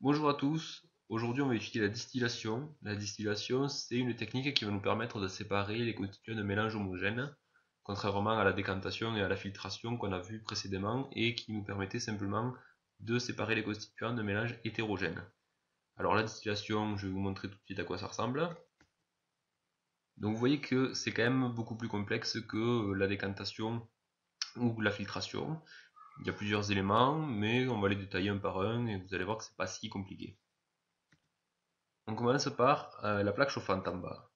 Bonjour à tous, aujourd'hui on va étudier la distillation. La distillation, c'est une technique qui va nous permettre de séparer les constituants de mélanges homogènes, contrairement à la décantation et à la filtration qu'on a vu précédemment et qui nous permettait simplement de séparer les constituants de mélanges hétérogènes. Alors la distillation, je vais vous montrer tout de suite à quoi ça ressemble. Donc vous voyez que c'est quand même beaucoup plus complexe que la décantation ou la filtration. Il y a plusieurs éléments, mais on va les détailler un par un et vous allez voir que c'est pas si compliqué. On commence par la plaque chauffante en bas.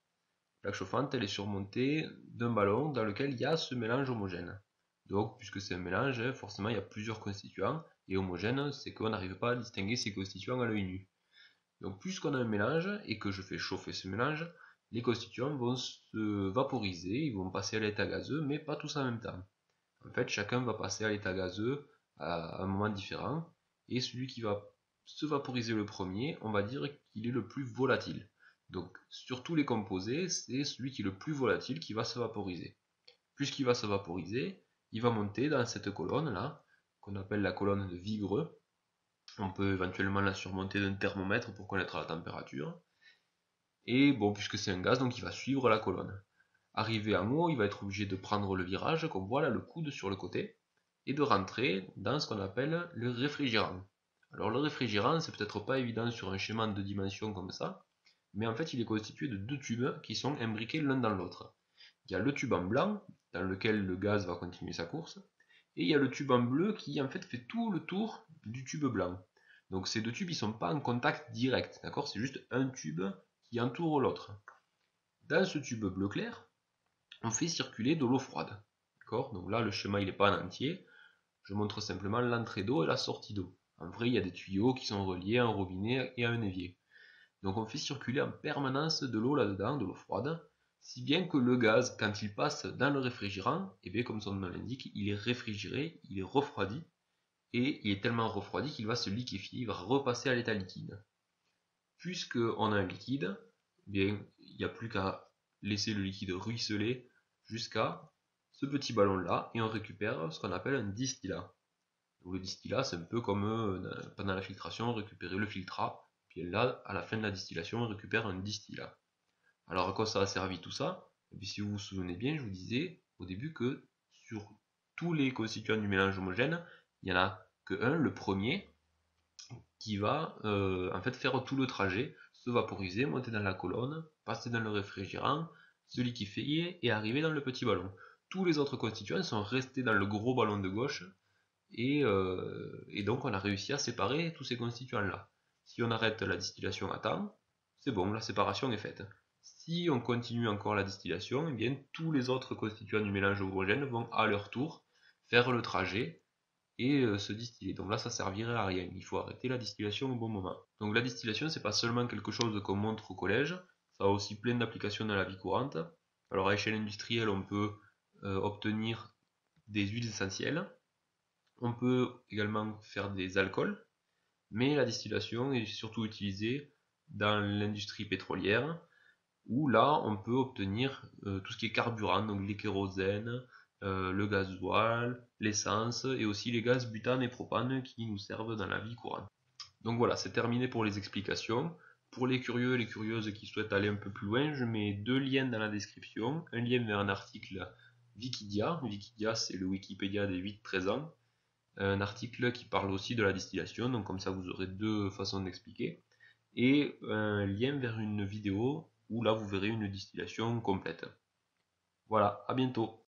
La plaque chauffante, elle est surmontée d'un ballon dans lequel il y a ce mélange homogène. Donc, puisque c'est un mélange, forcément il y a plusieurs constituants, et homogène, c'est qu'on n'arrive pas à distinguer ces constituants à l'œil nu. Donc, puisqu'on a un mélange et que je fais chauffer ce mélange, les constituants vont se vaporiser, ils vont passer à l'état gazeux, mais pas tous en même temps. En fait, chacun va passer à l'état gazeux à un moment différent, et celui qui va se vaporiser le premier, on va dire qu'il est le plus volatile. Donc, sur tous les composés, c'est celui qui est le plus volatile qui va se vaporiser. Puisqu'il va se vaporiser, il va monter dans cette colonne-là, qu'on appelle la colonne de Vigreux. On peut éventuellement la surmonter d'un thermomètre pour connaître la température. Et bon, puisque c'est un gaz, donc il va suivre la colonne. Arrivé en haut, il va être obligé de prendre le virage, comme voilà le coude sur le côté, et de rentrer dans ce qu'on appelle le réfrigérant. Alors le réfrigérant, c'est peut-être pas évident sur un schéma de 2 dimensions comme ça, mais en fait il est constitué de deux tubes qui sont imbriqués l'un dans l'autre. Il y a le tube en blanc, dans lequel le gaz va continuer sa course, et il y a le tube en bleu qui en fait fait tout le tour du tube blanc. Donc ces deux tubes ils sont pas en contact direct, d'accord? C'est juste un tube qui entoure l'autre. Dans ce tube bleu clair, on fait circuler de l'eau froide. D'accord? Donc là, le schéma il n'est pas en entier. Je montre simplement l'entrée d'eau et la sortie d'eau. En vrai, il y a des tuyaux qui sont reliés à un robinet et à un évier. Donc on fait circuler en permanence de l'eau là-dedans, de l'eau froide, si bien que le gaz, quand il passe dans le réfrigérant, et bien comme son nom l'indique, il est réfrigéré, il est refroidi, et il est tellement refroidi qu'il va se liquéfier, il va repasser à l'état liquide. Puisqu'on a un liquide, eh bien, il n'y a plus qu'à laisser le liquide ruisseler jusqu'à ce petit ballon-là, et on récupère ce qu'on appelle un distillat. Donc le distillat, c'est un peu comme pendant la filtration, on récupérait le filtrat, puis là, à la fin de la distillation, on récupère un distillat. Alors à quoi ça a servi tout ça? Et puis si vous vous souvenez bien, je vous disais au début que sur tous les constituants du mélange homogène, il n'y en a que un, le premier, qui va en fait faire tout le trajet, se vaporiser, monter dans la colonne, passer dans le réfrigérant, se liquéfier et arriver dans le petit ballon. Tous les autres constituants sont restés dans le gros ballon de gauche et donc on a réussi à séparer tous ces constituants-là. Si on arrête la distillation à temps, c'est bon, la séparation est faite. Si on continue encore la distillation, eh bien, tous les autres constituants du mélange homogène vont à leur tour faire le trajet et se distiller. Donc là, ça servirait à rien. Il faut arrêter la distillation au bon moment. Donc la distillation, c'est pas seulement quelque chose qu'on montre au collège, ça a aussi plein d'applications dans la vie courante. Alors à échelle industrielle, on peut obtenir des huiles essentielles. On peut également faire des alcools, mais la distillation est surtout utilisée dans l'industrie pétrolière, où là on peut obtenir tout ce qui est carburant, donc les kérosènes, le gasoil, l'essence et aussi les gaz butane et propane qui nous servent dans la vie courante. Donc voilà, c'est terminé pour les explications. Pour les curieux et les curieuses qui souhaitent aller un peu plus loin, je mets deux liens dans la description. Un lien vers un article Wikidia. Wikidia, c'est le Wikipédia des 8-13 ans. Un article qui parle aussi de la distillation, donc comme ça vous aurez deux façons d'expliquer. Et un lien vers une vidéo où là vous verrez une distillation complète. Voilà, à bientôt.